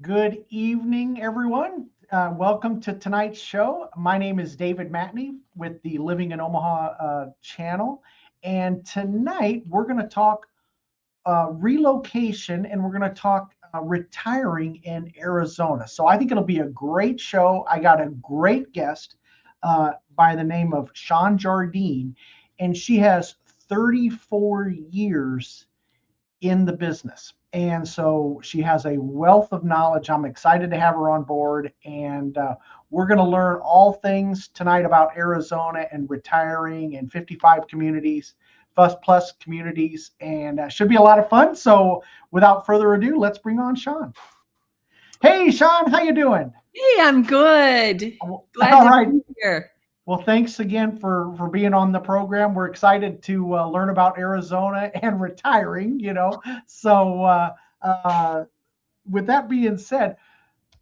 Good evening, everyone. Welcome to tonight's show. My name is David Matney with the Living in Omaha channel. And tonight we're going to talk relocation and we're going to talk retiring in Arizona. So I think it'll be a great show. I got a great guest by the name of Shawn Jardine, and she has 34 years in the business. And so she has a wealth of knowledge. I'm excited to have her on board. And we're going to learn all things tonight about Arizona and retiring and 55 communities, plus communities. And should be a lot of fun. So without further ado, let's bring on Shawn. Hey, Shawn, how you doing? Hey, I'm good. Glad all to right. be here. Well, thanks again for being on the program. We're excited to learn about Arizona and retiring, So with that being said,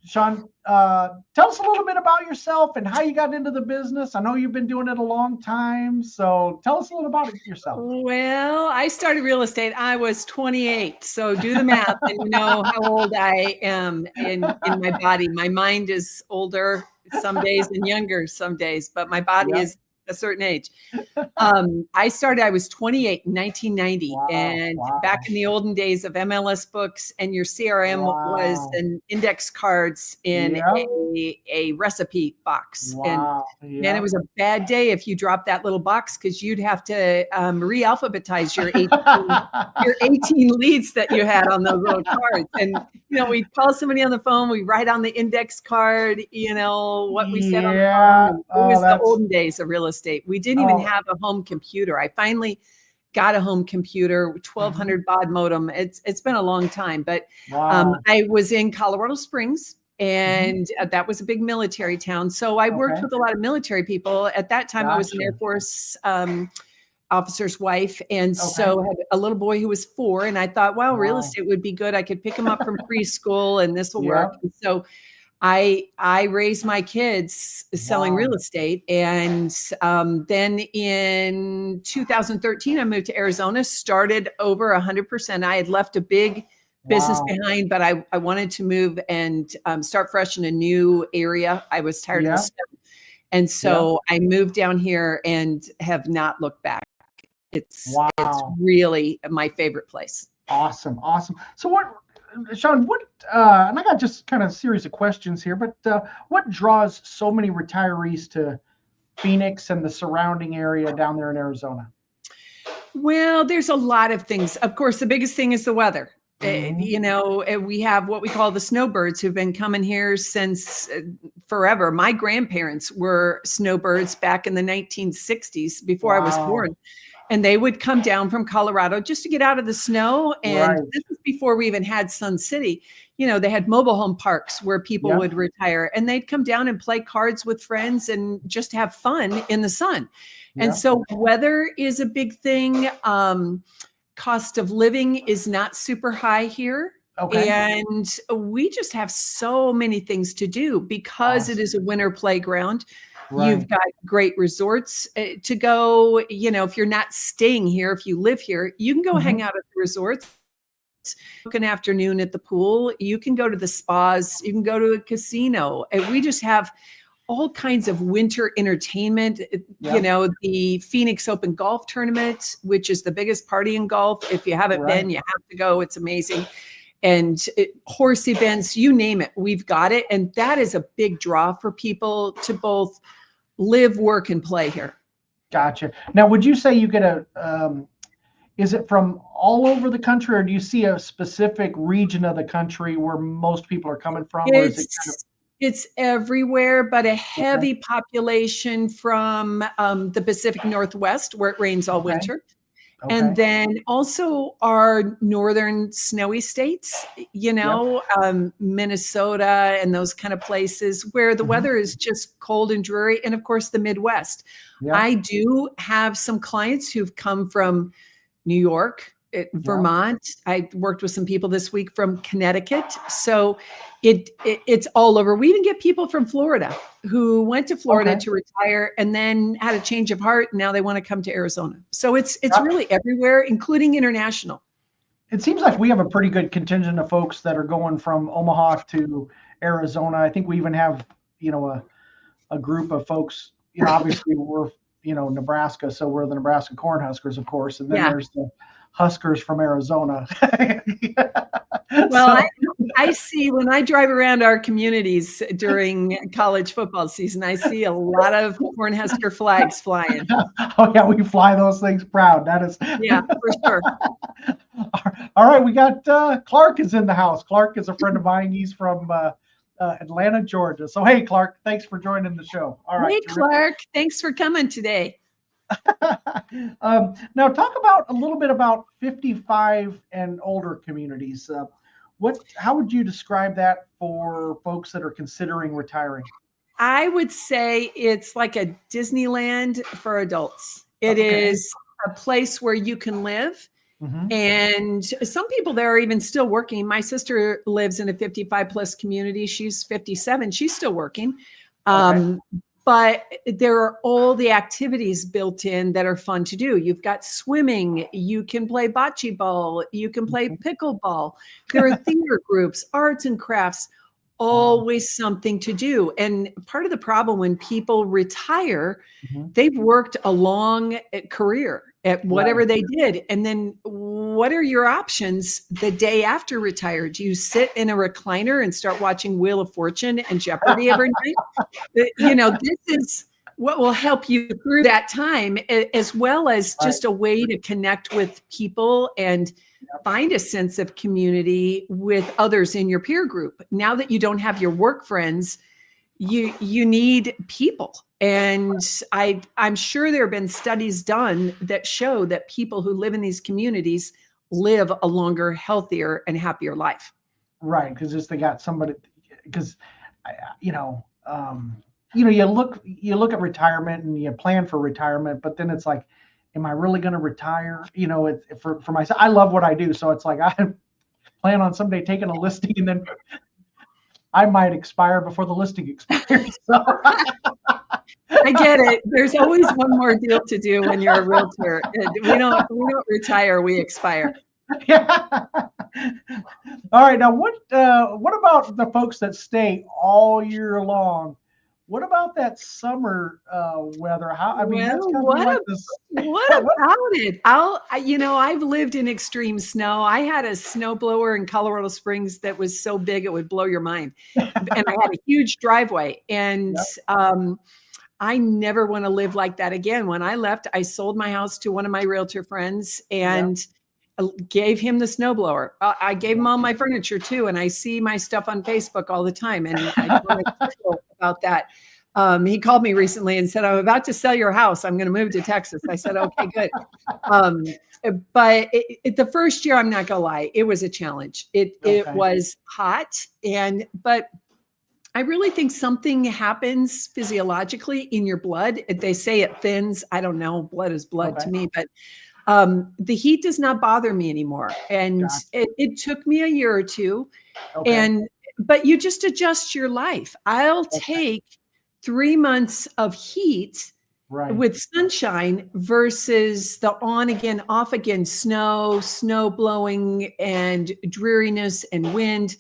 Shawn, tell us a little bit about yourself and how you got into the business. I know you've been doing it a long time, so tell us a little about yourself. Well, I started real estate. I was 28, so do the math and you know how old I am in my body. My mind is older some days and younger some days, but my body is a certain age. I was 28 in 1990. Wow, and back in the olden days of MLS books, and your CRM was an index cards in a recipe box. And man, it was a bad day if you dropped that little box, because you'd have to re-alphabetize your 18 leads that you had on those little cards. And we'd call somebody on the phone, we write on the index card, what we said on the phone. It was the olden days of real estate. We didn't even have a home computer. I finally got a home computer, 1200 baud modem. It's been a long time, but I was in Colorado Springs, and that was a big military town. So I worked with a lot of military people. At that time, I was an Air Force officer's wife, and so had a little boy who was 4, and I thought, well, real estate would be good. I could pick him up from preschool and this will work. And so I raised my kids selling real estate. And then in 2013, I moved to Arizona, started over 100%. I had left a big business behind, but I wanted to move and start fresh in a new area. I was tired of the stuff. And so I moved down here and have not looked back. It's really my favorite place. Awesome. So Shawn, and I got just kind of a series of questions here, but what draws so many retirees to Phoenix and the surrounding area down there in Arizona? Well, there's a lot of things. Of course, the biggest thing is the weather. We have what we call the snowbirds who've been coming here since forever. My grandparents were snowbirds back in the 1960s, before I was born. And they would come down from Colorado just to get out of the snow. And this was before we even had Sun City. They had mobile home parks where people would retire, and they'd come down and play cards with friends and just have fun in the sun. And so weather is a big thing. Cost of living is not super high here. And we just have so many things to do because it is a winter playground. You've got great resorts to go. If you're not staying here, if you live here, you can go hang out at the resorts, book an afternoon at the pool. You can go to the spas. You can go to a casino. And we just have all kinds of winter entertainment. The Phoenix Open Golf Tournament, which is the biggest party in golf. If you haven't been, you have to go. It's amazing. And horse events, you name it, we've got it. And that is a big draw for people to both live, work, and play here. Gotcha. Now, would you say you get is it from all over the country, or do you see a specific region of the country where most people are coming from? It's everywhere, but a heavy population from the Pacific Northwest, where it rains all winter. And then also our northern snowy states, Minnesota and those kind of places where the weather is just cold and dreary. And of course, the Midwest. I do have some clients who've come from New York, Vermont. I worked with some people this week from Connecticut. So it's all over. We even get people from Florida who went to Florida to retire and then had a change of heart. And now they want to come to Arizona. So it's really everywhere, including international. it seems like we have a pretty good contingent of folks that are going from Omaha to Arizona. I think we even have, a group of folks, obviously we're, Nebraska, so we're the Nebraska Cornhuskers, of course, and then there's the Huskers from Arizona. Well, I see when I drive around our communities during college football season, I see a lot of Cornhusker flags flying. Oh yeah, we fly those things proud. That is, yeah, for sure. All right, we got Clark is in the house. Clark is a friend of mine. He's from Atlanta, Georgia. So hey, Clark, thanks for joining the show. All right, hey Clark, thanks for coming today. Now talk about a little bit about 55 and older communities. How would you describe that for folks that are considering retiring? I would say it's like a Disneyland for adults. It is a place where you can live. Mm-hmm. And some people there are even still working. My sister lives in a 55 plus community. She's 57. She's still working. But there are all the activities built in that are fun to do. You've got swimming, you can play bocce ball, you can play pickleball. There are theater groups, arts and crafts, always something to do. And part of the problem when people retire, they've worked a long career at whatever they did. And then what are your options the day after retire? Do you sit in a recliner and start watching Wheel of Fortune and Jeopardy every night? This is what will help you through that time, as well as just a way to connect with people and find a sense of community with others in your peer group. Now that you don't have your work friends, you need people. And I'm sure there have been studies done that show that people who live in these communities live a longer, healthier, and happier life. Right, because they got somebody. Because you look at retirement and you plan for retirement, but then it's like, am I really going to retire? For myself, I love what I do, so it's like I plan on someday taking a listing, and then I might expire before the listing expires. So. I get it. There's always one more deal to do when you're a realtor. We don't retire, we expire. Yeah. All right. Now, what about the folks that stay all year long? What about that summer weather? What about it? I've lived in extreme snow. I had a snowblower in Colorado Springs that was so big it would blow your mind, and I had a huge driveway. And I never want to live like that again. When I left, I sold my house to one of my realtor friends and gave him the snowblower. I gave him all my furniture too. And I see my stuff on Facebook all the time. And I feel about that. He called me recently and said, I'm about to sell your house. I'm going to move to Texas. I said, okay, good. But the first year, I'm not going to lie, it was a challenge. It was hot. But I really think something happens physiologically in your blood. They say it thins. I don't know. Blood is blood to me, but the heat does not bother me anymore. And it took me a year or two. But you just adjust your life. I'll take 3 months of heat with sunshine versus the on again, off again, snow blowing and dreariness and wind.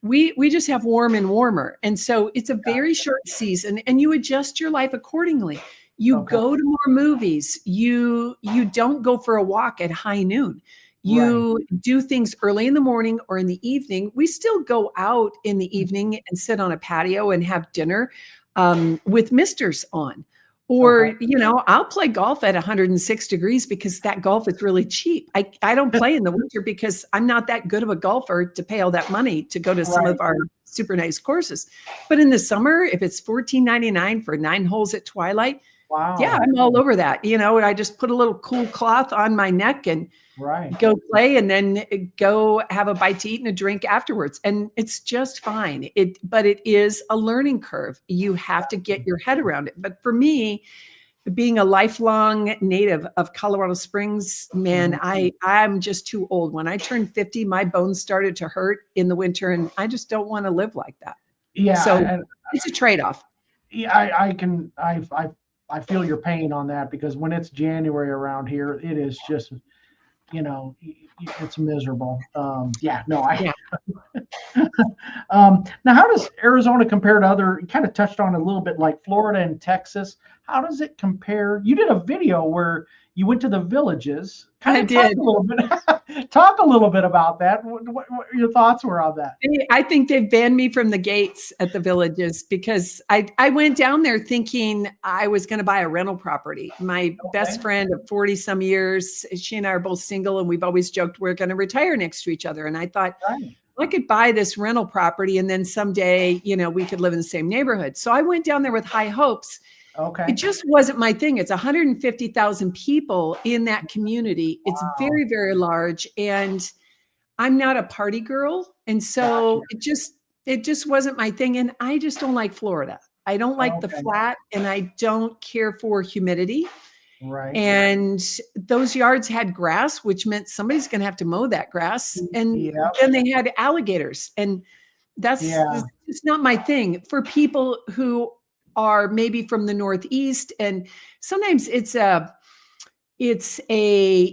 We just have warm and warmer. And so it's a very short season and you adjust your life accordingly. You go to more movies. You don't go for a walk at high noon. You do things early in the morning or in the evening. We still go out in the evening and sit on a patio and have dinner with misters on. Or, I'll play golf at 106 degrees because that golf is really cheap. I don't play in the winter because I'm not that good of a golfer to pay all that money to go to some of our super nice courses. But in the summer, if it's $14.99 for 9 holes at twilight, I'm all over that. I just put a little cool cloth on my neck and go play and then go have a bite to eat and a drink afterwards. And it's just fine. But it is a learning curve. You have to get your head around it. But for me, being a lifelong native of Colorado Springs, man, I'm just too old. When I turned 50, my bones started to hurt in the winter and I just don't want to live like that. Yeah. So it's a trade-off. Yeah, I feel your pain on that because when it's January around here, it is just it's miserable. Yeah, no, Yeah. Now, how does Arizona compare to other? You kind of touched on a little bit, like Florida and Texas. How does it compare? You did a video where you went to the villages. Kind of talk a little bit. Talk a little bit about that. What your thoughts were on that? I think they've banned me from the gates at the villages because I went down there thinking I was going to buy a rental property. My best friend of 40 some years, she and I are both single, and we've always joked we're going to retire next to each other. And I thought, I could buy this rental property and then someday, we could live in the same neighborhood. So I went down there with high hopes. Okay. It just wasn't my thing. It's 150,000 people in that community. Wow. It's very, very large. And I'm not a party girl. And so it just wasn't my thing. And I just don't like Florida. I don't like the flat, and I don't care for humidity. Right. And those yards had grass, which meant somebody's going to have to mow that grass. And then they had alligators. And that's it's not my thing. For people who are maybe from the Northeast, and sometimes it's a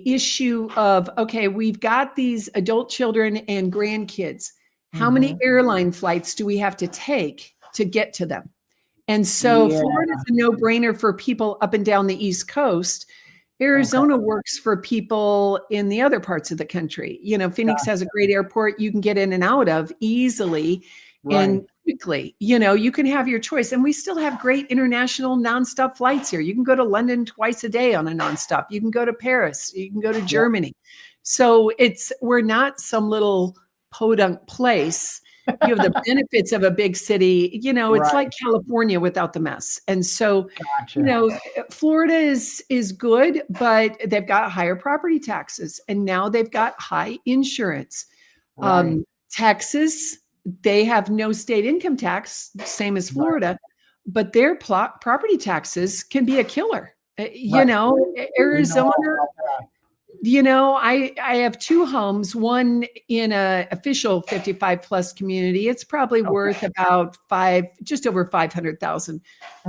issue of, okay, we've got these adult children and grandkids. How many airline flights do we have to take to get to them? And so Florida is a no-brainer for people up and down the East Coast. Arizona works for people in the other parts of the country. Phoenix has a great airport you can get in and out of easily and quickly. You can have your choice. And we still have great international nonstop flights here. You can go to London twice a day on a nonstop. You can go to Paris. You can go to Germany. So we're not some little podunk place. You have the benefits of a big city. It's like California without the mess. And so, Florida is good, but they've got higher property taxes, and now they've got high insurance. Texas, they have no state income tax, same as Florida, but their property taxes can be a killer. Arizona, I have two homes, one in a official 55 plus community. It's probably worth about just over 500,000.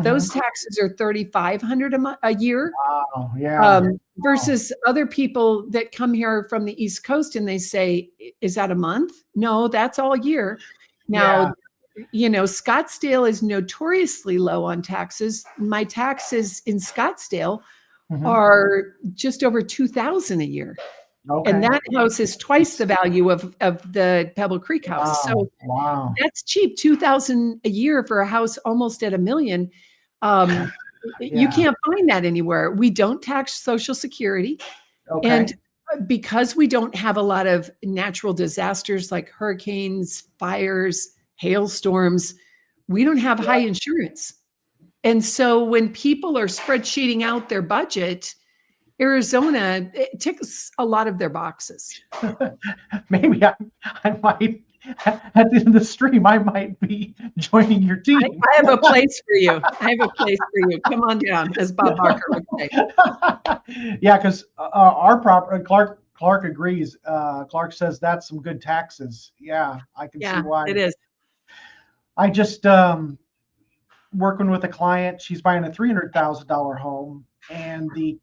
Those taxes are 3,500 a year. Wow. Yeah. Versus other people that come here from the East Coast and they say, is that a month? No, that's all year. Now, Scottsdale is notoriously low on taxes. My taxes in Scottsdale are just over $2,000 a year. And that house is twice the value of the Pebble Creek house. So that's cheap. $2,000 a year for a house almost at $1 million. You can't find that anywhere. We don't tax Social Security. And because we don't have a lot of natural disasters like hurricanes, fires, hailstorms, we don't have high insurance. And so when people are spreadsheeting out their budget, Arizona, it ticks a lot of their boxes. Maybe I might, at the end of the stream, I might be joining your team. I have a place for you. Come on down, as Bob Barker would say. Yeah, because our property, Clark agrees. Clark says that's some good taxes. Yeah, I can see why. It is. I just working with a client. She's buying a $300,000 home, and the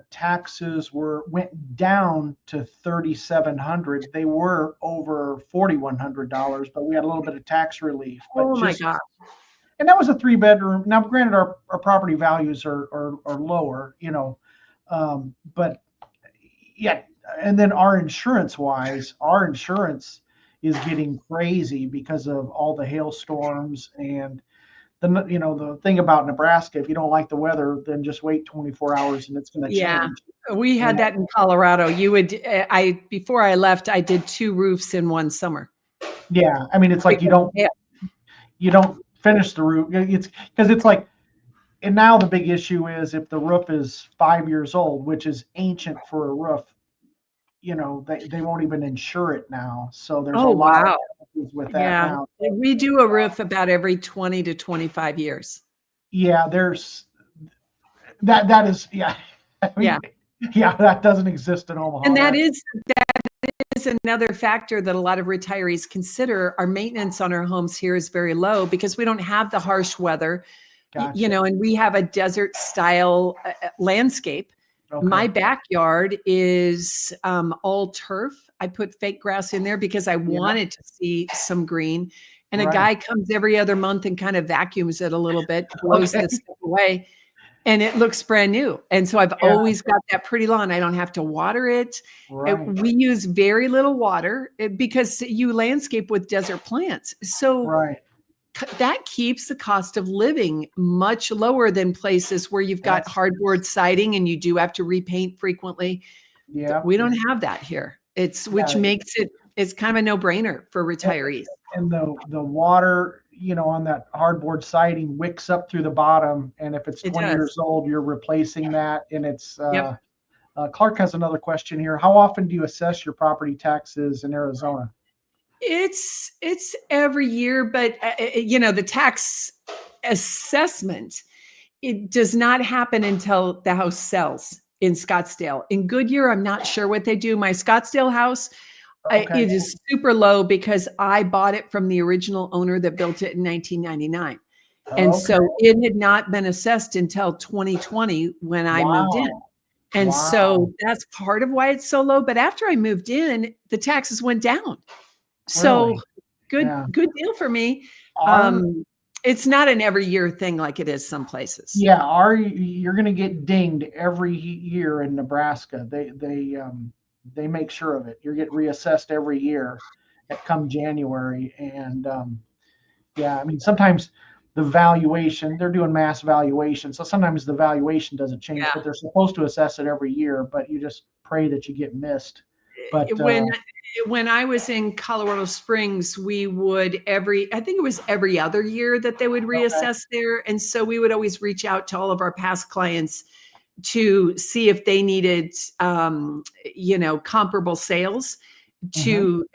taxes went down to $3,700. They were over $4,100, but we had a little bit of tax relief. But my God! And that was a 3-bedroom. Now, granted, our property values are lower, but yeah. And then our insurance is getting crazy because of all the hailstorms and the thing about Nebraska. If you don't like the weather, then just wait 24 hours and it's going to change. We had that in Colorado. Before I left, I did 2 roofs in one summer. Yeah. I mean, it's like you don't finish the roof. It's like, and now the big issue is if the roof is 5 years old, which is ancient for a roof, they won't even insure it now. So there's a lot of issues with that now. We do a roof about every 20 to 25 years. Yeah, there's that is that doesn't exist in Omaha. And that is another factor that a lot of retirees consider. Our maintenance on our homes here is very low because we don't have the harsh weather. Gotcha. And we have a desert style landscape. Okay. My backyard is all turf. I put fake grass in there because I wanted to see some green. And a guy comes every other month and kind of vacuums it a little bit, blows the stuff away, and it looks brand new. And so I've always got that pretty lawn. I don't have to water it. We use very little water because you landscape with desert plants. So that keeps the cost of living much lower than places where you've got hardboard siding and you do have to repaint frequently. Yeah. We don't have that here. Which makes it's kind of a no-brainer for retirees. And the water, on that hardboard siding wicks up through the bottom. And if it's 20 years old, you're replacing that. And it's, Clark has another question here. How often do you assess your property taxes in Arizona? It's every year, but the tax assessment, it does not happen until the house sells in Scottsdale. In Goodyear, I'm not sure what they do. My Scottsdale house, it is super low because I bought it from the original owner that built it in 1999. And so it had not been assessed until 2020 when I moved in. And so that's part of why it's so low. But after I moved in, the taxes went down. So good deal for me. It's not an every year thing like it is some places. Yeah, you're going to get dinged every year in Nebraska. They make sure of it. You get reassessed every year at come January. And I mean, sometimes the valuation, they're doing mass valuation. So sometimes the valuation doesn't change, but they're supposed to assess it every year, but you just pray that you get missed. But when I was in Colorado Springs, we would I think it was every other year that they would reassess there. And so we would always reach out to all of our past clients to see if they needed, comparable sales to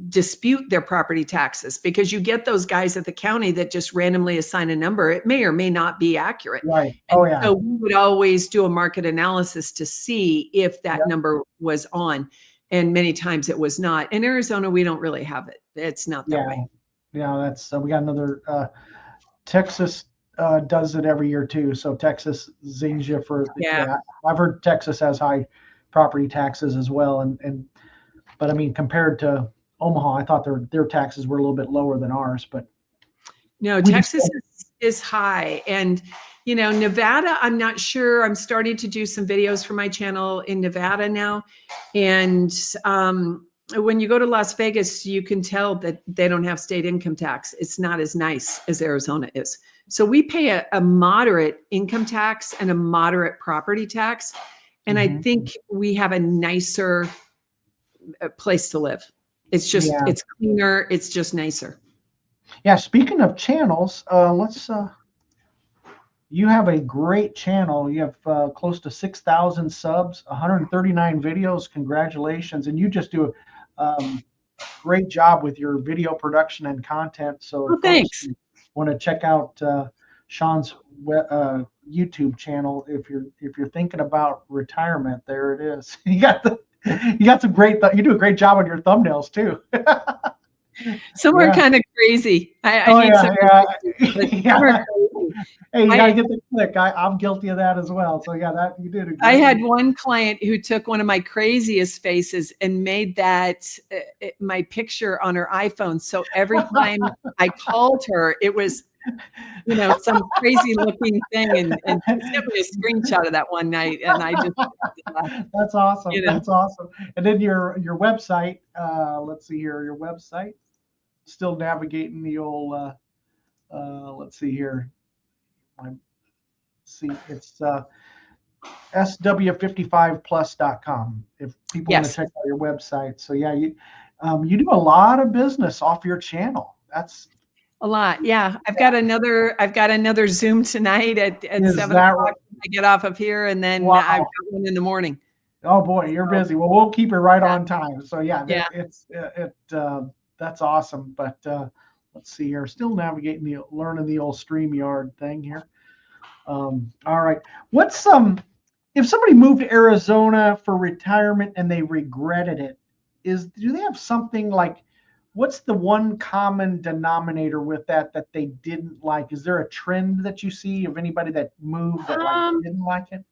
dispute their property taxes, because you get those guys at the county that just randomly assign a number. It may or may not be accurate. Right. So we would always do a market analysis to see if that number was on. And many times it was not. In Arizona, we don't really have it. It's not that way. Yeah, that's we got another Texas does it every year too. So Texas zings you for I've heard Texas has high property taxes as well, but I mean, compared to Omaha, I thought their taxes were a little bit lower than ours. But no, Texas is high. And Nevada, I'm not sure. I'm starting to do some videos for my channel in Nevada now. And when you go to Las Vegas, you can tell that they don't have state income tax. It's not as nice as Arizona is. So we pay a moderate income tax and a moderate property tax. And I think we have a nicer place to live. It's just, it's cleaner. It's just nicer. Yeah. Speaking of channels, you have a great channel. You have close to 6,000 subs, 139 videos. Congratulations. And you just do a great job with your video production and content. So thanks. Want to check out Shawn's YouTube channel. If you're thinking about retirement, there it is. You got some great, you do a great job on your thumbnails too. Some are kind of crazy. I need some. Hey, you gotta get the click. I'm guilty of that as well. So that you did. I had one client who took one of my craziest faces and made that my picture on her iPhone. So every time I called her, it was, some crazy looking thing, and she sent me a screenshot of that one night, and I just. That's awesome. That's awesome. And then your website. Let's see here. Your website. Still navigating the old. Let's see here. It's sw55plus.com if people want to check out your website. So you do a lot of business off your channel. That's a lot. Yeah. I've got another Zoom tonight at 7 o'clock. I get off of here, and then I've got one in the morning. Oh boy, you're busy. Well, we'll keep it right on time. So that's awesome. But let's see here. Still navigating learning the old StreamYard thing here. All right. What's if somebody moved to Arizona for retirement and they regretted it, do they have something like, what's the one common denominator with that they didn't like? Is there a trend that you see of anybody that moved that didn't like it?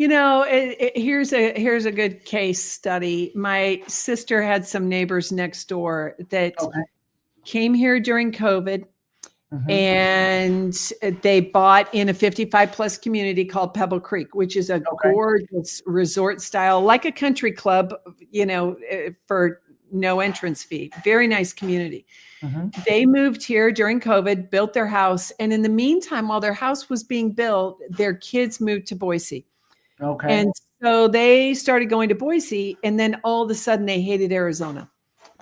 Here's a good case study. My sister had some neighbors next door that came here during COVID. And they bought in a 55 plus community called Pebble Creek, which is a gorgeous resort style, like a country club, for no entrance fee. Very nice community. They moved here during COVID, built their house. And in the meantime, while their house was being built, their kids moved to Boise. And so they started going to Boise, and then all of a sudden they hated Arizona.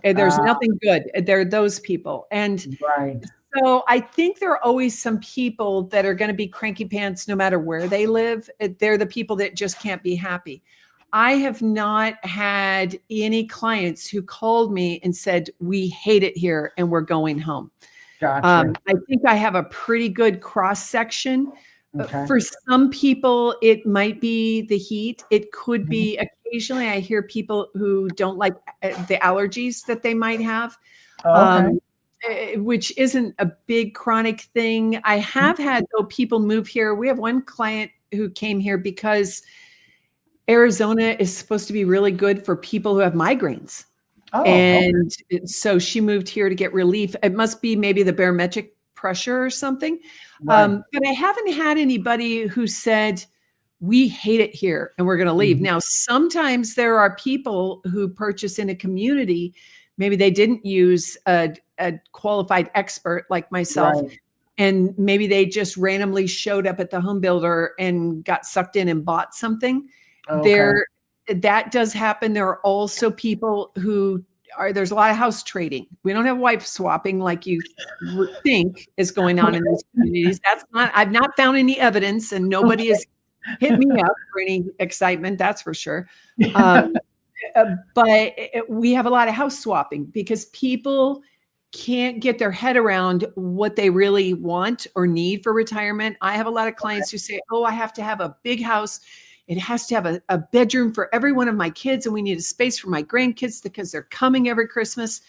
And there's nothing good. They're those people. And so I think there are always some people that are going to be cranky pants no matter where they live. They're the people that just can't be happy. I have not had any clients who called me and said, we hate it here and we're going home. I think I have a pretty good cross section. For some people, it might be the heat. It could be occasionally I hear people who don't like the allergies that they might have. Which isn't a big chronic thing. I have had, though, people move here. We have one client who came here because Arizona is supposed to be really good for people who have migraines. And so she moved here to get relief. It must be maybe the barometric pressure or something. But I haven't had anybody who said, we hate it here and we're going to leave. Now, sometimes there are people who purchase in a community. Maybe they didn't use a qualified expert like myself, and maybe they just randomly showed up at the home builder and got sucked in and bought something. That does happen. There are also people who there's a lot of house trading. We don't have wife swapping like you think is going on in these communities. I've not found any evidence, and nobody has hit me up for any excitement. That's for sure. But we have a lot of house swapping because people can't get their head around what they really want or need for retirement. I have a lot of clients who say, I have to have a big house. It has to have a bedroom for every one of my kids. And we need a space for my grandkids because they're coming every Christmas.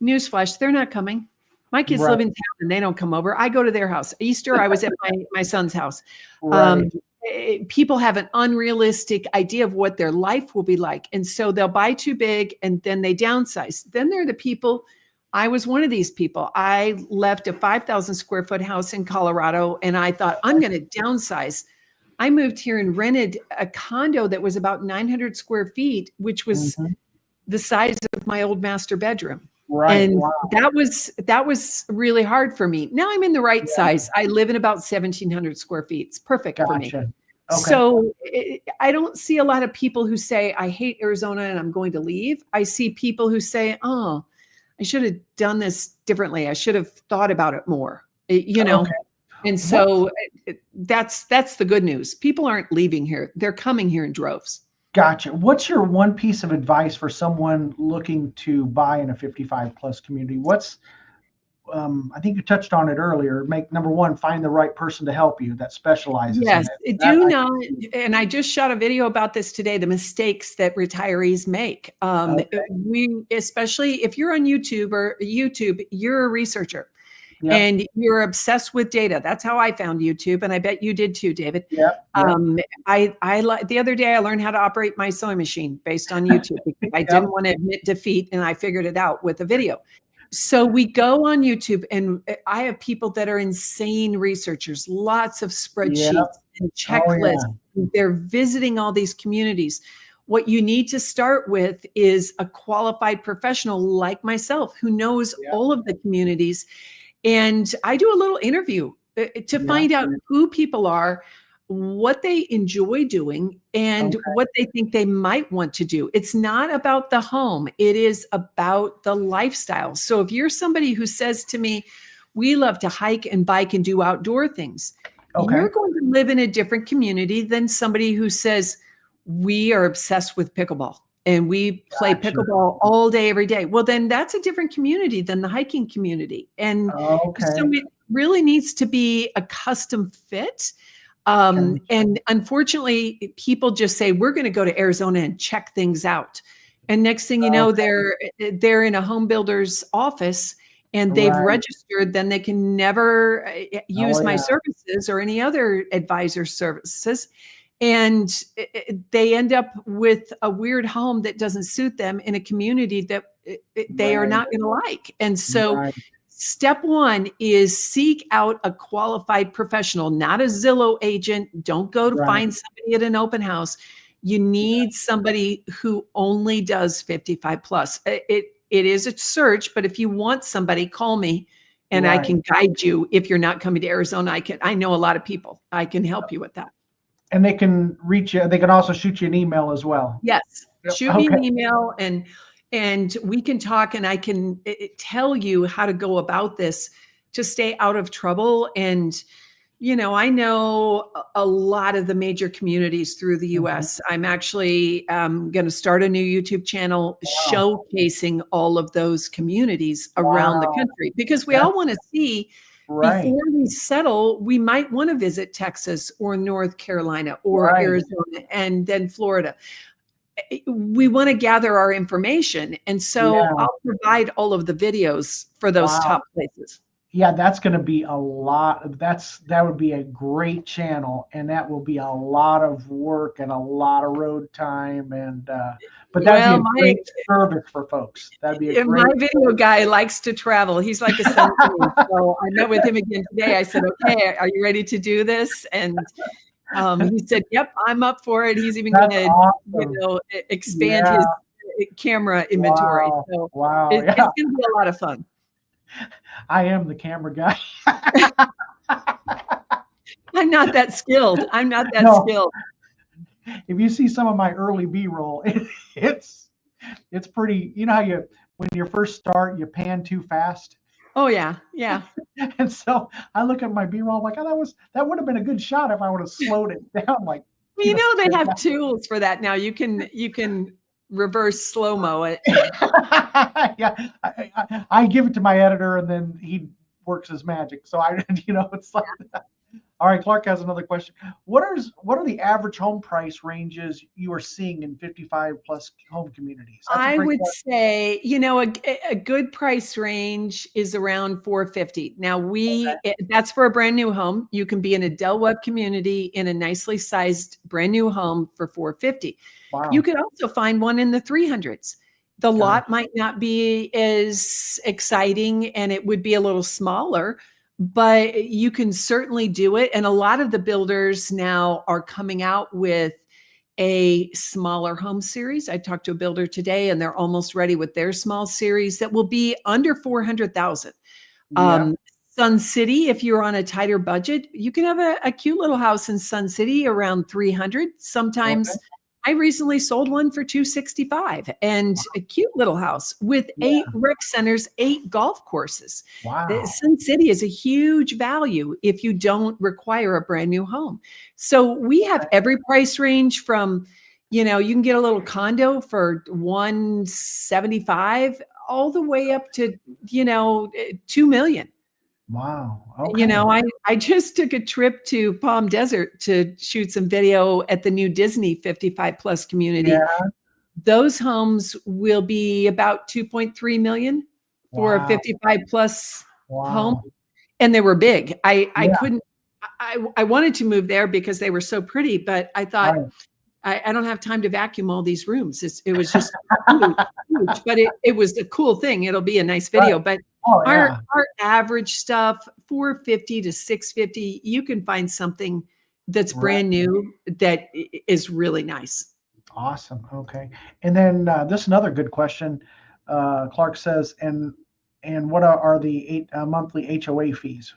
Newsflash, they're not coming. My kids live in town and they don't come over. I go to their house. Easter, I was at my son's house. People have an unrealistic idea of what their life will be like. And so they'll buy too big and then they downsize. Then there are the people, I was one of these people. I left a 5,000 square foot house in Colorado and I thought, I'm going to downsize. I moved here and rented a condo that was about 900 square feet, which was the size of my old master bedroom. That was really hard for me. Now I'm in the right size. I live in about 1,700 square feet. It's perfect for me. So I don't see a lot of people who say, I hate Arizona and I'm going to leave. I see people who say, I should have done this differently. I should have thought about it more, And so that's the good news. People aren't leaving here. They're coming here in droves. Gotcha. What's your one piece of advice for someone looking to buy in a 55 plus community? I think you touched on it earlier. Number one, find the right person to help you that specializes. Yes, not. And I just shot a video about this today, the mistakes that retirees make. Especially if you're on YouTube, you're a researcher. And you're obsessed with data. That's how I found YouTube, and I bet you did too, David. The other day I learned how to operate my sewing machine based on YouTube. I didn't want to admit defeat, and I figured it out with a video. So we go on YouTube, and I have people that are insane researchers, lots of spreadsheets and checklists. They're visiting all these communities. What you need to start with is a qualified professional like myself who knows all of the communities. And I do a little interview to find out who people are, what they enjoy doing, and what they think they might want to do. It's not about the home. It is about the lifestyle. So if you're somebody who says to me, we love to hike and bike and do outdoor things, you're going to live in a different community than somebody who says, we are obsessed with pickleball and we play pickleball all day, every day. Well, then that's a different community than the hiking community. And so it really needs to be a custom fit. And unfortunately, people just say, we're going to go to Arizona and check things out. And next thing you know, they're in a home builder's office and they've registered, then they can never use my services or any other advisor services. and they end up with a weird home that doesn't suit them in a community that they are not going to like. And so step one is seek out a qualified professional, not a Zillow agent. Don't go to find somebody at an open house. You need somebody who only does 55 plus. It is a search, but if you want somebody, call me and I can guide you. If you're not coming to Arizona, I know a lot of people. I can help you with that. And they can reach you. They can also shoot you an email as well. Yes. Shoot me an email and we can talk, and I can tell you how to go about this to stay out of trouble. And, you know, I know a lot of the major communities through the US. I'm actually going to start a new YouTube channel showcasing all of those communities around the country, because we all want to see, before we settle, we might want to visit Texas or North Carolina or Arizona and then Florida. We want to gather our information. And so I'll provide all of the videos for those top places. Yeah, that's going to be a lot. That would be a great channel, and that will be a lot of work and a lot of road time. And but that'd be a great service for folks. That'd be a great. My video guy likes to travel. He's like a son to me. So I met with him again today. I said, "Okay, are you ready to do this?" And he said, "Yep, I'm up for it." He's even going to, expand his camera inventory. So it's going to be a lot of fun. I am the camera guy. I'm not that skilled. Skilled. If you see some of my early B-roll, it's pretty. You know how when you first start, you pan too fast. Oh yeah, yeah. And so I look at my B-roll, I'm like, oh, that would have been a good shot if I would have slowed it down. Like, you know, they have tools for that now. You can reverse slow-mo it. Yeah, I give it to my editor, and then he works his magic. So it's like that. All right, Clark has another question. What are the average home price ranges you are seeing in 55 plus home communities? I would say, a good price range is around 450. Now that's for a brand new home. You can be in a Del Webb community in a nicely sized brand new home for 450. Wow. You could also find one in the 300s. The lot might not be as exciting and it would be a little smaller, but you can certainly do it. And a lot of the builders now are coming out with a smaller home series. I talked to a builder today and they're almost ready with their small series that will be under 400,000. Sun City, if you're on a tighter budget, you can have a cute little house in Sun City around 300. Sometimes I recently sold one for 265, and a cute little house with 8 rec centers, 8 golf courses. Wow. Sun City is a huge value if you don't require a brand new home. So we have every price range from, you can get a little condo for 175 all the way up to, 2 million. Wow. Okay. I just took a trip to Palm Desert to shoot some video at the new Disney 55 plus community. Yeah. Those homes will be about 2.3 million for a 55 plus home. And they were big. I couldn't, I wanted to move there because they were so pretty, but I thought, I don't have time to vacuum all these rooms. It was just huge, but it was a cool thing. It'll be a nice video, but our average stuff, 450 to 650, you can find something that's brand new that is really nice. Awesome. Okay. And then this is another good question. Clark says, and what are the monthly HOA fees?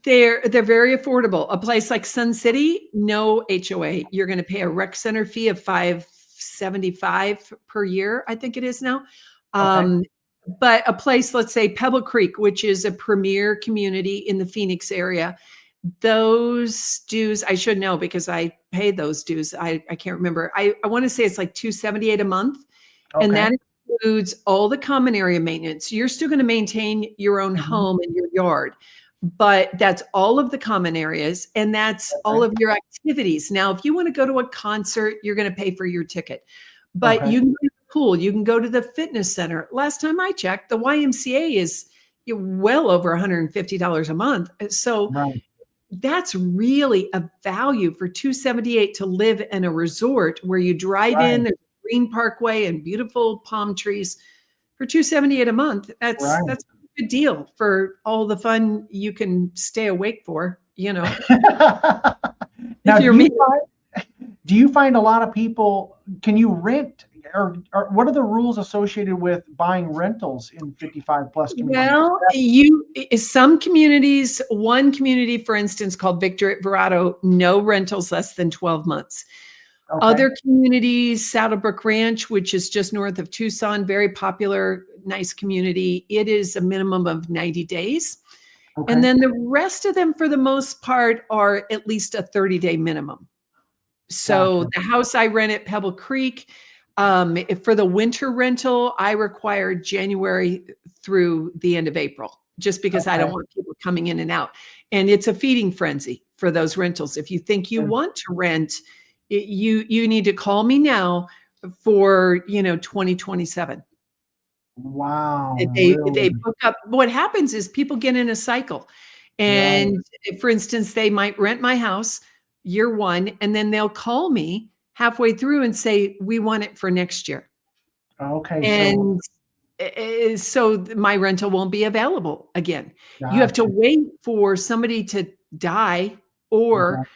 They're very affordable. A place like Sun City, no HOA. You're going to pay a rec center fee of $575 per year, I think it is now. But a place, let's say Pebble Creek, which is a premier community in the Phoenix area, those dues, I should know because I paid those dues. I can't remember. I want to say it's like $278 a month. And that includes all the common area maintenance. You're still going to maintain your own home and your yard, but that's all of the common areas and that's all of your activities. Now, if you want to go to a concert, you're going to pay for your ticket, but you can go to the pool, you can go to the fitness center. Last time I checked, the YMCA is well over $150 a month. So that's really a value for $278 to live in a resort where you drive in, there's a green parkway and beautiful palm trees for $278 a month. That's a good deal for all the fun you can stay awake for, you know. Now, do you find a lot of people, can you rent, or what are the rules associated with buying rentals in 55 plus communities? Well, some communities, one community, for instance, called Victor at Verado, no rentals less than 12 months. Okay. Other communities, Saddlebrook Ranch, which is just north of Tucson, very popular, nice community. It is a minimum of 90 days. Okay. And then the rest of them, for the most part, are at least a 30-day minimum. So the house I rent at Pebble Creek, for the winter rental, I require January through the end of April, just because I don't want people coming in and out. And it's a feeding frenzy for those rentals. If you think you want to rent, you need to call me now for 2027. Wow. They book up. What happens is people get in a cycle, and for instance, they might rent my house year one, and then they'll call me halfway through and say, we want it for next year. Okay. And so my rental won't be available again. Gotcha. You have to wait for somebody to die, or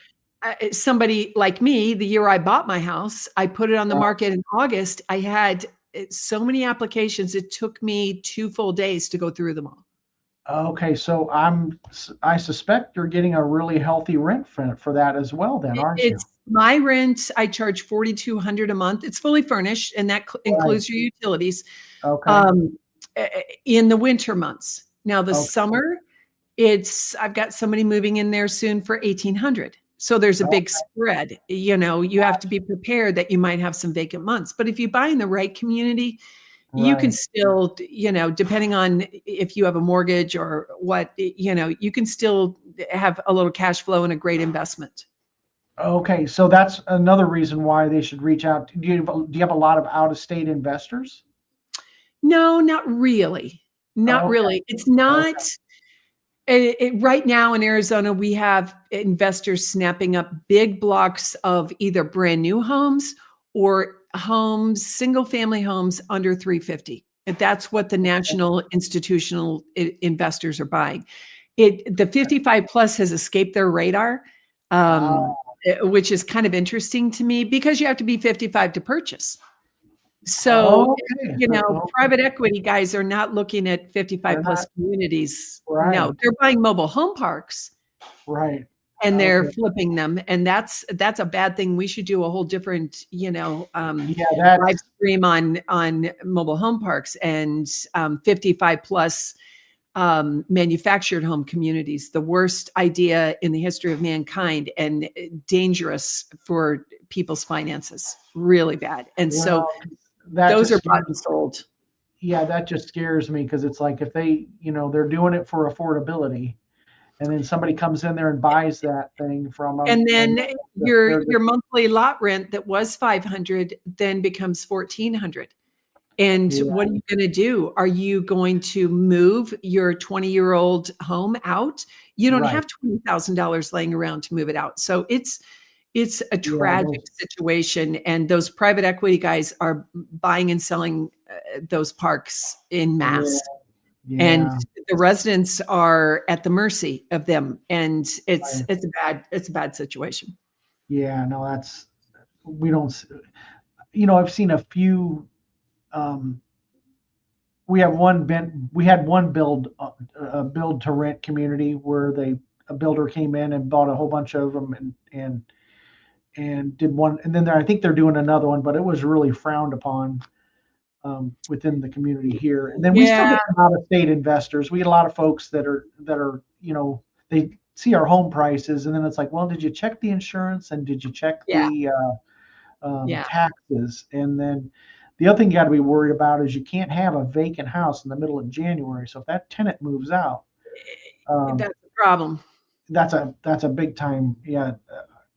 somebody like me. The year I bought my house, I put it on the market in August. I had so many applications. It took me 2 full days to go through them all. Okay, so I suspect you're getting a really healthy rent for that as well, then, aren't you? My rent, I charge $4,200 a month. It's fully furnished, and that includes your utilities. Okay. In the winter months. Now the summer, I've got somebody moving in there soon for $1,800. So there's a big spread. You have to be prepared that you might have some vacant months. But if you buy in the right community, you can still, depending on if you have a mortgage or what, you can still have a little cash flow and a great investment. Okay, so that's another reason why they should reach out. Do you have a lot of out-of-state investors? No, not really. Not really. It's not. Right now in Arizona, we have investors snapping up big blocks of either brand new homes or homes, single family homes under 350. And that's what the national institutional investors are buying. The 55 plus has escaped their radar, which is kind of interesting to me, because you have to be 55 to purchase. So, private equity guys are not looking at 55 plus communities. Right. No, they're buying mobile home parks. Right. And they're flipping them. And that's a bad thing. We should do a whole different, live stream on mobile home parks and 55 plus manufactured home communities. The worst idea in the history of mankind, and dangerous for people's finances. Really bad. And so those are bought and sold. Yeah, that just scares me, because it's like, if they, they're doing it for affordability, and then somebody comes in there and buys that thing from them, and then your monthly lot rent that was $500 then becomes $1,400. And what are you going to do? Are you going to move your 20-year-old home out? You don't have $20,000 laying around to move it out. So it's a tragic situation, and those private equity guys are buying and selling those parks in mass, and the residents are at the mercy of them, and it's a bad situation. Yeah, no, we don't. I've seen a few. We had one build to rent community where a builder came in and bought a whole bunch of them and did one, and then I think they're doing another one, but it was really frowned upon within the community here. And then we still get a lot of state investors. We get a lot of folks that are they see our home prices, and then it's like, well, did you check the insurance, and did you check the taxes? And then the other thing you got to be worried about is you can't have a vacant house in the middle of January. So if that tenant moves out, that's a problem. That's a big time. Yeah.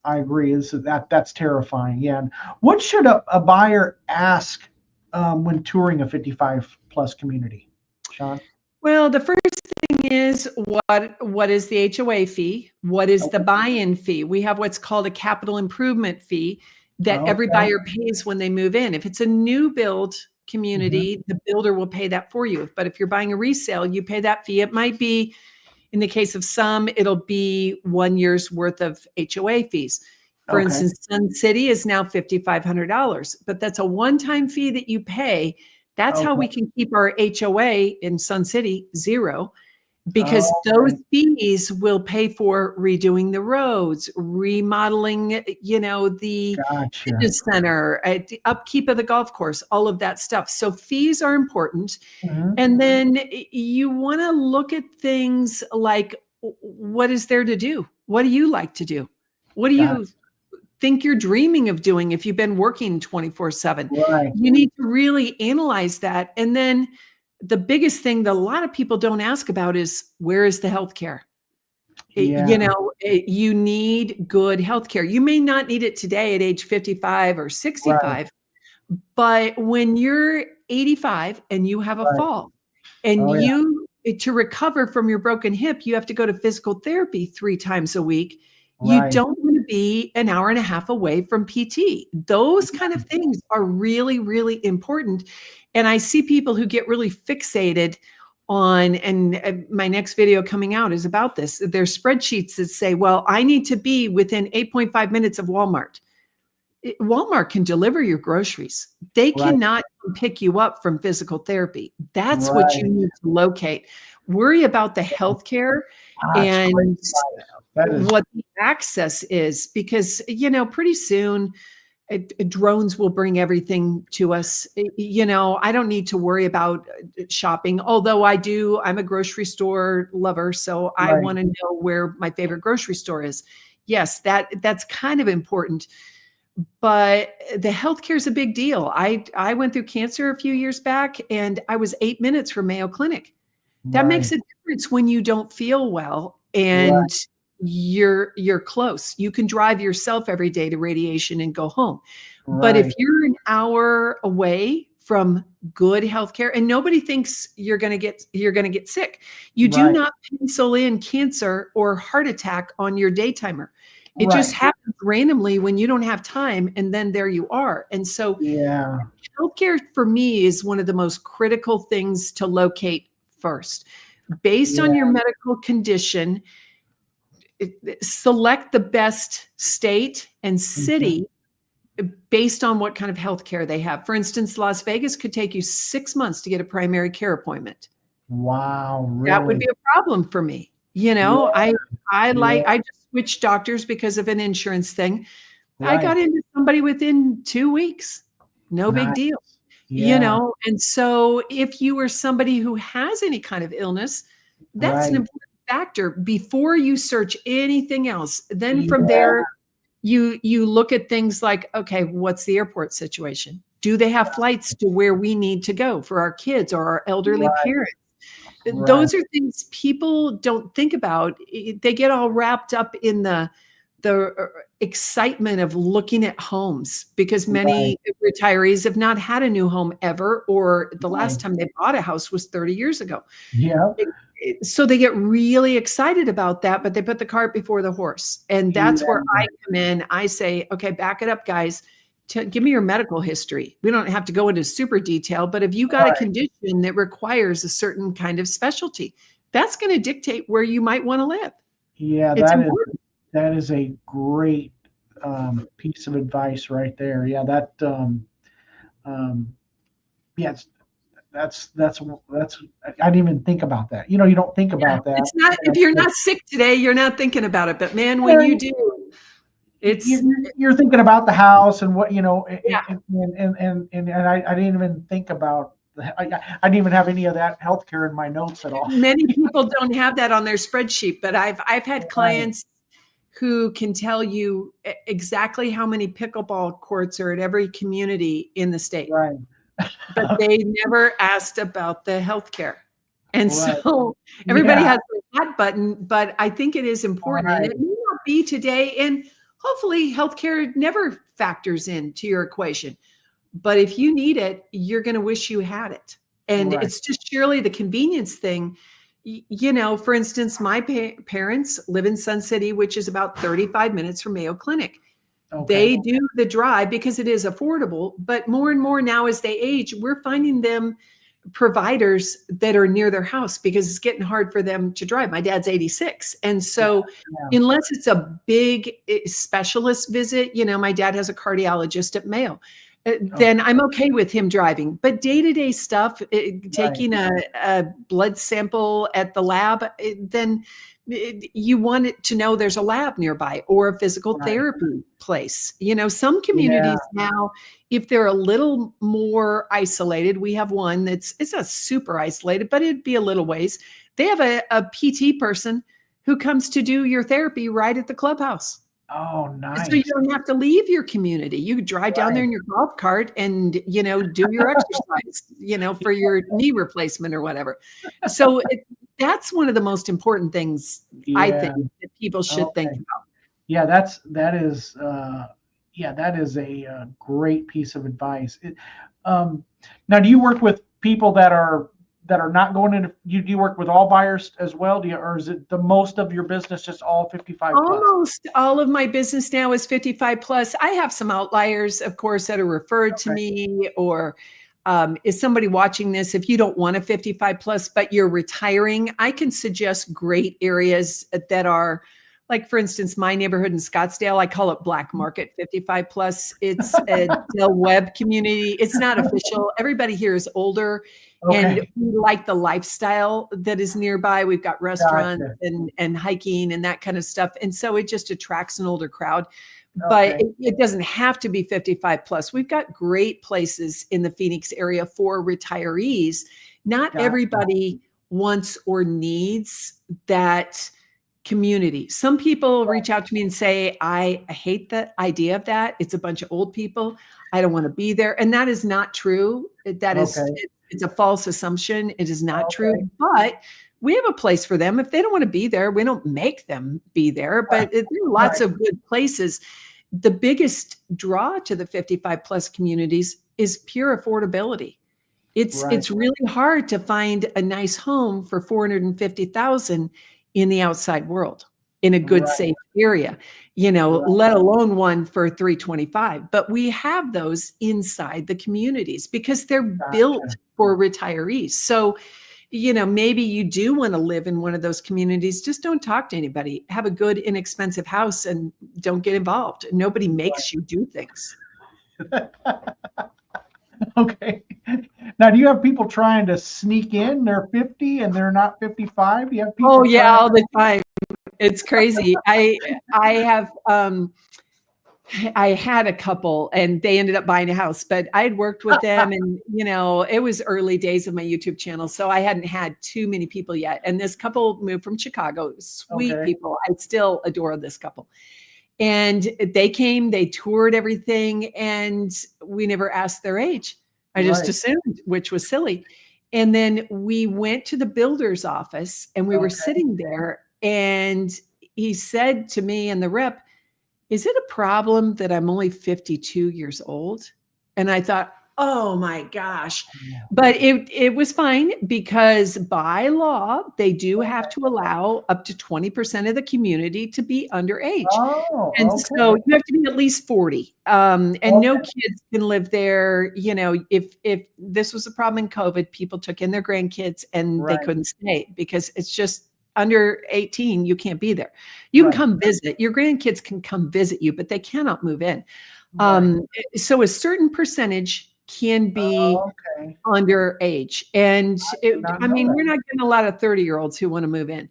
I agree. That's terrifying. Yeah. And what should a buyer ask when touring a 55 plus community, Shawn? Well, the first thing is, what is the HOA fee? What is the buy-in fee? We have what's called a capital improvement fee that every buyer pays when they move in. If it's a new build community, the builder will pay that for you. But if you're buying a resale, you pay that fee. It might be, in the case of some, it'll be 1 year's worth of HOA fees. For instance, Sun City is now $5,500, but that's a one-time fee that you pay. That's how we can keep our HOA in Sun City zero, because those fees will pay for redoing the roads, remodeling, the fitness center, upkeep of the golf course, all of that stuff. So fees are important. And then you want to look at things like, what is there to do? What do you like to do? What do you think you're dreaming of doing if you've been working 24/7? You need to really analyze that. And then the biggest thing that a lot of people don't ask about is, where is the healthcare? You need good healthcare. You may not need it today at age 55 or 65, but when you're 85 and you have a fall and to recover from your broken hip, you have to go to physical therapy 3 times a week. You don't want to be an hour and a half away from PT. Those kind of things are really, really important. And I see people who get really fixated on, and my next video coming out is about this. There's spreadsheets that say, well, I need to be within 8.5 minutes of Walmart. Walmart can deliver your groceries. They cannot pick you up from physical therapy. That's what you need to locate. Worry about the healthcare and what the access is, because, pretty soon drones will bring everything to us. I don't need to worry about shopping, although I'm a grocery store lover. So I want to know where my favorite grocery store is. Yes, that's kind of important. But the healthcare is a big deal. I went through cancer a few years back, and I was 8 minutes from Mayo Clinic. That makes a difference when you don't feel well and you're close. You can drive yourself every day to radiation and go home. But if you're an hour away from good healthcare, and nobody thinks you're going to get sick, you do not pencil in cancer or heart attack on your day timer. It just happens randomly when you don't have time, and then there you are. And so healthcare for me is one of the most critical things to locate first. Based on your medical condition, select the best state and city based on what kind of healthcare they have. For instance, Las Vegas could take you 6 months to get a primary care appointment. Wow, really? That would be a problem for me. I just switched doctors because of an insurance thing. I got into somebody within 2 weeks. No big deal. And so if you are somebody who has any kind of illness, that's an important factor before you search anything else. Then from there, you look at things like, okay, what's the airport situation? Do they have flights to where we need to go for our kids or our elderly parents? Those are things people don't think about. They get all wrapped up in the excitement of looking at homes, because many retirees have not had a new home ever, or the last time they bought a house was 30 years ago. So they get really excited about that, but they put the cart before the horse. And that's where I come in. I say, okay, back it up, guys. Give me your medical history. We don't have to go into super detail, but if you got a condition that requires a certain kind of specialty, that's going to dictate where you might want to live. Yeah, that is a great piece of advice right there. Yeah, that's I didn't even think about that. You don't think about that. It's not, if you're not sick today, you're not thinking about it. But man, when you do, you're thinking about the house and what, and I didn't even think about I didn't even have any of that healthcare in my notes at all. Many people don't have that on their spreadsheet, but I've had clients who can tell you exactly how many pickleball courts are at every community in the state. But they never asked about the healthcare. And so everybody has that button, but I think it is important. And it may not be today. And hopefully healthcare never factors into your equation. But if you need it, you're going to wish you had it. And it's just surely the convenience thing. You know, for instance, my parents live in Sun City, which is about 35 minutes from Mayo Clinic. They do the drive because it is affordable, but more and more now as they age, we're finding them providers that are near their house because it's getting hard for them to drive. My dad's 86. And so unless it's a big specialist visit, you know, my dad has a cardiologist at Mayo, then I'm okay with him driving. But day-to-day stuff, taking a blood sample at the lab, then you want it to know there's a lab nearby or a physical therapy place. You know, some communities now, if they're a little more isolated, we have one it's not super isolated, but it'd be a little ways. They have a PT person who comes to do your therapy right at the clubhouse. Oh, nice. So you don't have to leave your community. You could drive down there in your golf cart and, you know, do your exercise, you know, for your knee replacement or whatever. So that's one of the most important things I think that people should think about. Yeah, that is a great piece of advice. Now, do you work with people that are not going into? Do you work with all buyers as well? Or is it the most of your business just all 55 plus? Almost all of my business now is 55 plus. I have some outliers, of course, that are referred to me, or is somebody watching this? If you don't want a 55 plus, but you're retiring, I can suggest great areas that are, like, for instance, my neighborhood in Scottsdale, I call it Black Market 55 plus. It's a Del Webb community. It's not official. Everybody here is older. And we like the lifestyle that is nearby. We've got restaurants and hiking and that kind of stuff. And so it just attracts an older crowd. But it doesn't have to be 55 plus. We've got great places in the Phoenix area for retirees. Not everybody wants or needs that community. Some people reach out to me and say, I hate the idea of that. It's a bunch of old people. I don't want to be there. And that is not true. That is, it's a false assumption. It is not true. But we have a place for them. If they don't want to be there, we don't make them be there. But there are lots of good places. The biggest draw to the 55 plus communities is pure affordability. It's really hard to find a nice home for $450,000 in the outside world, in a good, safe area, you know, let alone one for $325. But we have those inside the communities because they're built for retirees. So, you know, maybe you do want to live in one of those communities. Just don't talk to anybody. Have a good, inexpensive house and don't get involved. Nobody makes you do things. Okay. Now, do you have people trying to sneak in? They're 50 and they're not 55. You have people. Oh yeah, all the time. It's crazy. I have I had a couple and they ended up buying a house, but I'd worked with them and, you know, it was early days of my YouTube channel. So I hadn't had too many people yet. And this couple moved from Chicago, sweet people. I still adore this couple. And they came, they toured everything, and we never asked their age. I just assumed, which was silly. And then we went to the builder's office and we were sitting there, and he said to me and the rep, "Is it a problem that I'm only 52 years old?" And I thought, oh my gosh. But it was fine because by law, they do have to allow up to 20% of the community to be underage. And so you have to be at least 40. And no kids can live there. You know, if this was a problem in COVID, people took in their grandkids and they couldn't stay because it's just under 18, you can't be there. You can come visit. Your grandkids can come visit you, but they cannot move in. So a certain percentage can be underage. And I mean, we're not getting a lot of 30-year-olds who want to move in,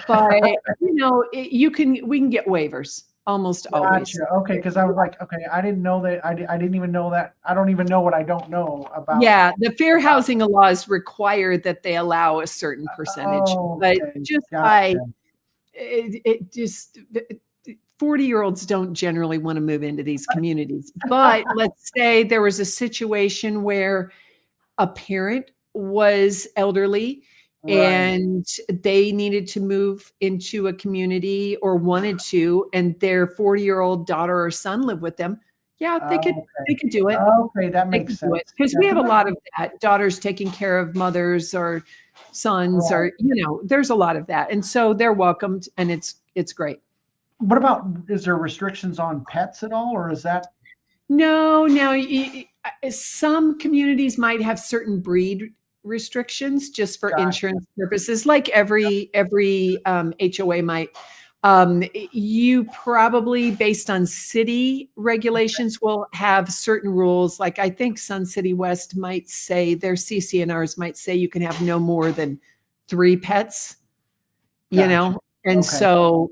but you know, we can get waivers almost always. Okay. Because I was like, I didn't know that. I didn't even know that. I don't even know what I don't know about. Yeah. The fair housing laws require that they allow a certain percentage, but just by it just 40-year-olds don't generally want to move into these communities. But let's say there was a situation where a parent was elderly and they needed to move into a community or wanted to, and their 40-year-old daughter or son lived with them. Yeah, they could do it. Okay, that makes sense. Because we have a lot of that. Daughters taking care of mothers or sons, or, there's a lot of that. And so they're welcomed, and it's great. What about, is there restrictions on pets at all, or is that? No. Some communities might have certain breed restrictions just for insurance purposes, like every HOA might. You probably, based on city regulations, will have certain rules. Like I think Sun City West might say, their CCNRs might say you can have no more than 3 pets, and so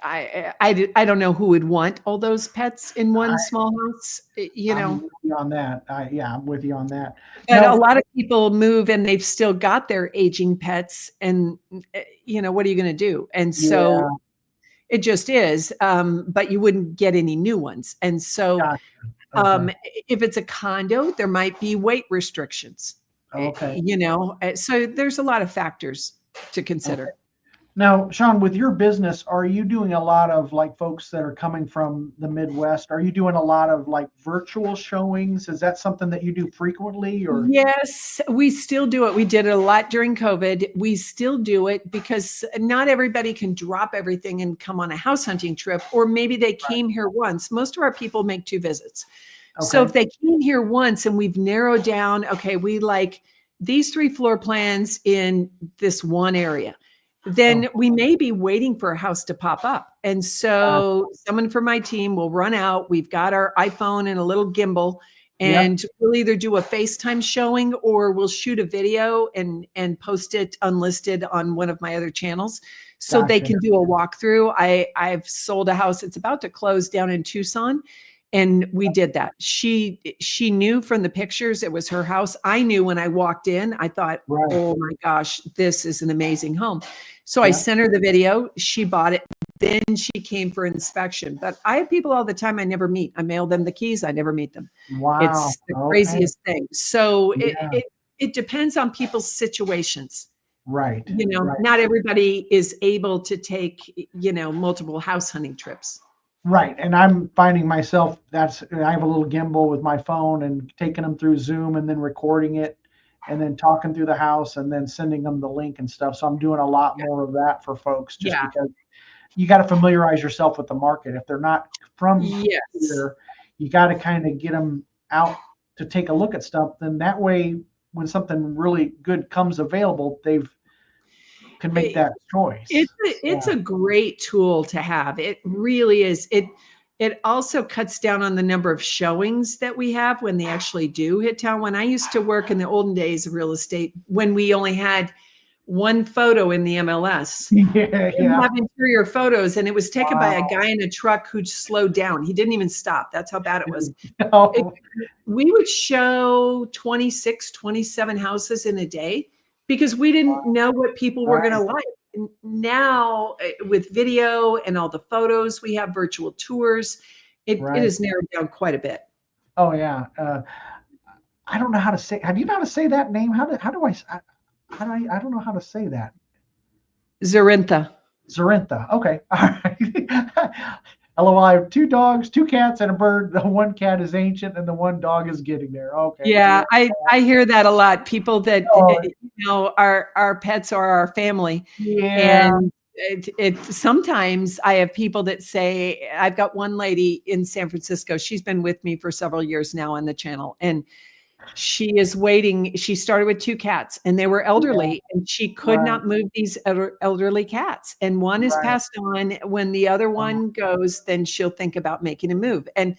I don't know who would want all those pets in one small house, I'm with you on that. I'm with you on that. But a lot of people move and they've still got their aging pets, and what are you going to do? And so it just is, but you wouldn't get any new ones. And so if it's a condo, there might be weight restrictions, so there's a lot of factors to consider. Now, Shawn, with your business, are you doing a lot of like folks that are coming from the Midwest? Are you doing a lot of like virtual showings? Is that something that you do frequently? Or yes, we still do it. We did it a lot during COVID. We still do it because not everybody can drop everything and come on a house hunting trip, or maybe they came here once. Most of our people make 2 visits. So if they came here once and we've narrowed down, okay, we like these 3 floor plans in this one area, then we may be waiting for a house to pop up. And so someone from my team will run out. We've got our iPhone and a little gimbal, and we'll either do a FaceTime showing or we'll shoot a video and post it unlisted on one of my other channels so they can do a walkthrough. I've sold a house. It's about to close down in Tucson. And we did that. She knew from the pictures it was her house. I knew when I walked in, I thought, oh my gosh, this is an amazing home. So I sent her the video. She bought it. Then she came for inspection. But I have people all the time I never meet. I mail them the keys. I never meet them. Wow. It's the craziest thing. So it depends on people's situations. Right. Not everybody is able to take, multiple house hunting trips. Right. And I'm finding myself, I have a little gimbal with my phone and taking them through Zoom and then recording it and then talking through the house and then sending them the link and stuff. So I'm doing a lot more of that for folks just because you got to familiarize yourself with the market. If they're not from here, you got to kind of get them out to take a look at stuff. Then that way, when something really good comes available, can make that choice. It's a great tool to have. It really is. It also cuts down on the number of showings that we have when they actually do hit town. When I used to work in the olden days of real estate, when we only had 1 photo in the MLS, we have interior photos, and it was taken by a guy in a truck who slowed down. He didn't even stop. That's how bad it was. We would show 26, 27 houses in a day, because we didn't know what people were going to like. Now, with video and all the photos, we have virtual tours. It has narrowed down quite a bit. Oh yeah. I don't know how to say. Have you know how to say that name? I don't know how to say that. Zarintha. Okay. All right. LOL, I have 2 dogs, 2 cats, and a bird. The 1 cat is ancient and the 1 dog is getting there. Okay. Yeah, I hear that a lot. People that our pets are our family. Yeah. And it sometimes I have people that say, I've got one lady in San Francisco. She's been with me for several years now on the channel, and she is waiting. She started with 2 cats, and they were elderly, and she could not move these elderly cats. And one is passed on. When the other one goes, then she'll think about making a move. And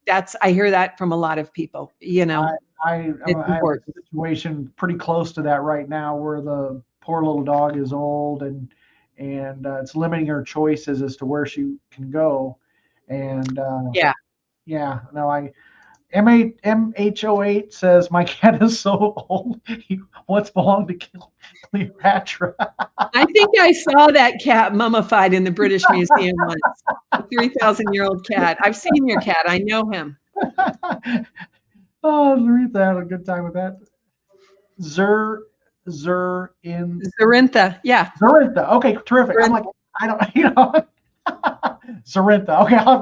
I hear that from a lot of people. I have a situation pretty close to that right now, where the poor little dog is old and it's limiting her choices as to where she can go. And MH08 says, my cat is so old, he once belonged to Cleopatra. I think I saw that cat mummified in the British Museum once. A 3,000-year-old cat. I've seen your cat. I know him. Oh, Zarintha had a good time with that. Zarintha. Yeah. Zarintha. Okay, terrific. Zarintha. I'm like, I don't, Zarintha. Okay, I'll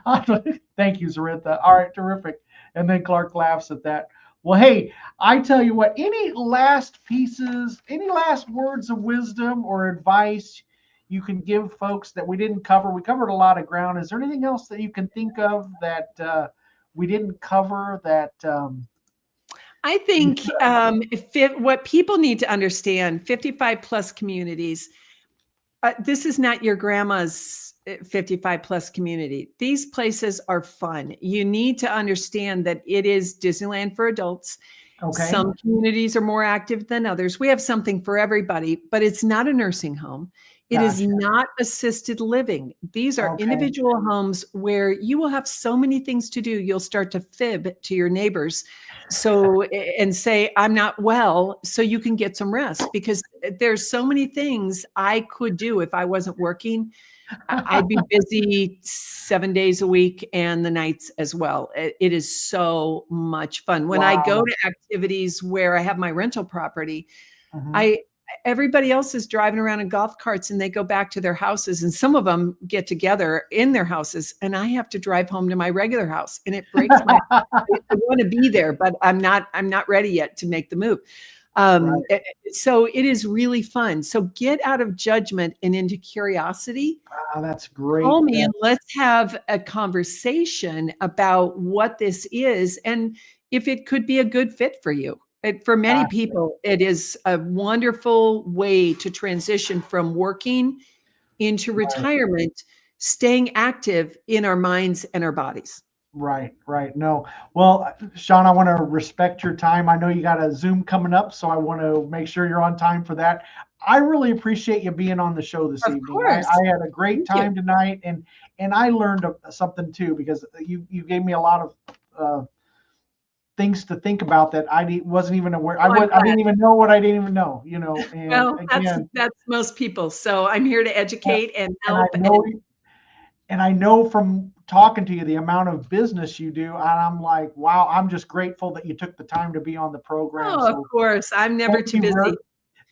have to thank you, Zarintha. All right, terrific. And then Clark laughs at that. Well, hey, I tell you what, any last pieces, any last words of wisdom or advice you can give folks that we didn't cover? We covered a lot of ground. Is there anything else that you can think of that we didn't cover that? I think what people need to understand, 55 plus communities, this is not your grandma's 55 plus community. These places are fun. You need to understand that it is Disneyland for adults. Okay. Some communities are more active than others. We have something for everybody, but it's not a nursing home. It is not assisted living. These are individual homes where you will have so many things to do. You'll start to fib to your neighbors and say, I'm not well, so you can get some rest, because there's so many things I could do if I wasn't working. I'd be busy 7 days a week and the nights as well. It is so much fun. When I go to activities where I have my rental property, everybody else is driving around in golf carts and they go back to their houses, and some of them get together in their houses, and I have to drive home to my regular house, and it breaks my I want to be there, but I'm not ready yet to make the move. So it is really fun. So get out of judgment and into curiosity. That's great. Call me and let's have a conversation about what this is and if it could be a good fit for you. For many people, it is a wonderful way to transition from working into retirement, staying active in our minds and our bodies. Right. No. Well, Shawn, I want to respect your time. I know you got a Zoom coming up, so I want to make sure you're on time for that. I really appreciate you being on the show this evening. Course. I had a great time tonight, and I learned something too, because you gave me a lot of things to think about that I wasn't even aware. I didn't even know what I didn't even know. And well, that's most people. So I'm here to educate and help. And I know from talking to you the amount of business you do, and I'm like, wow, I'm just grateful that you took the time to be on the program. Oh, of course, I'm never too busy.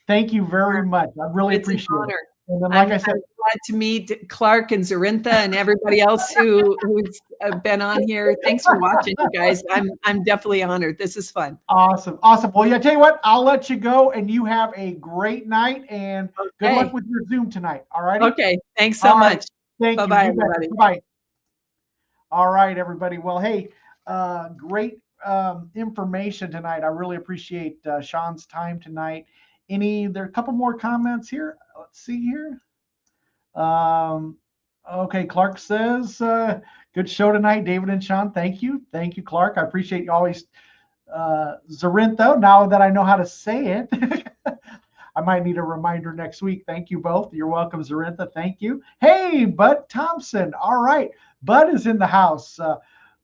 Thank you very much. I really appreciate it. And then, like I said, I'm glad to meet Clark and Zarintha and everybody else who's been on here. Thanks for watching, you guys. I'm definitely honored. This is fun. Awesome. Well, yeah, I tell you what, I'll let you go, and you have a great night, and good luck with your Zoom tonight. All right. Okay. Thanks so much. Thank you. Bye-bye, everybody. Bye. All right, everybody. Well, hey, great information tonight. I really appreciate Shawn's time tonight. There are a couple more comments here. Let's see here. Okay, Clark says, good show tonight, David and Shawn. Thank you, Clark. I appreciate you always. Zarintha, now that I know how to say it, I might need a reminder next week. Thank you both. You're welcome, Zarintha. Thank you. Hey, Bud Thompson. All right, Bud is in the house.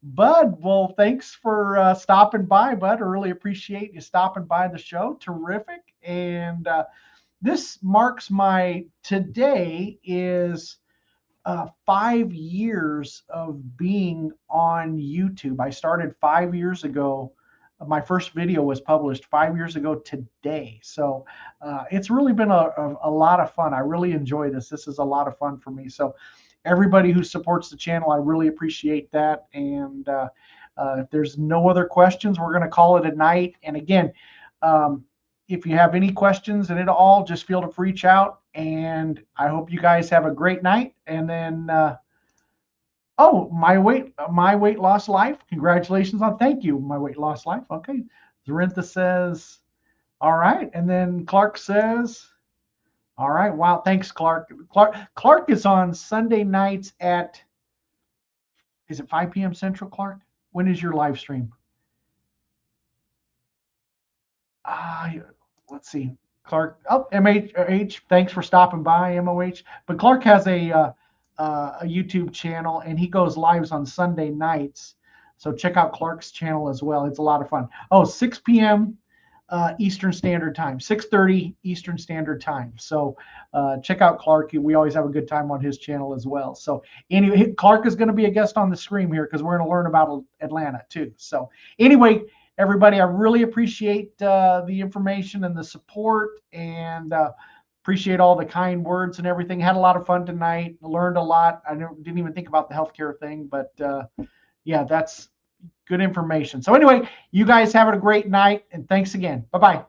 Bud, well, thanks for stopping by, Bud. I really appreciate you stopping by the show. Terrific. And this marks today is 5 years of being on YouTube. I started 5 years ago. My first video was published 5 years ago today. So it's really been a lot of fun. I really enjoy this. This is a lot of fun for me. So everybody who supports the channel, I really appreciate that. And if there's no other questions, we're going to call it a night. And again, if you have any questions at all, just feel free to reach out. And I hope you guys have a great night. And then, my weight loss life. Congratulations thank you, my weight loss life. Okay. Zarintha says, all right. And then Clark says, all right. Wow. Thanks, Clark. Clark is on Sunday nights is it 5 p.m. Central, Clark? When is your live stream? Let's see. Clark, MH, thanks for stopping by, MOH. But Clark has a YouTube channel, and he goes lives on Sunday nights. So check out Clark's channel as well. It's a lot of fun. 6 p.m. Eastern Standard Time, 6:30 Eastern Standard Time. So check out Clark. We always have a good time on his channel as well. So anyway, Clark is going to be a guest on the stream here because we're going to learn about Atlanta too. So anyway, everybody, I really appreciate the information and the support, and appreciate all the kind words and everything. Had a lot of fun tonight. Learned a lot. I didn't even think about the healthcare thing, but yeah, that's good information. So anyway, you guys have a great night, and thanks again. Bye-bye.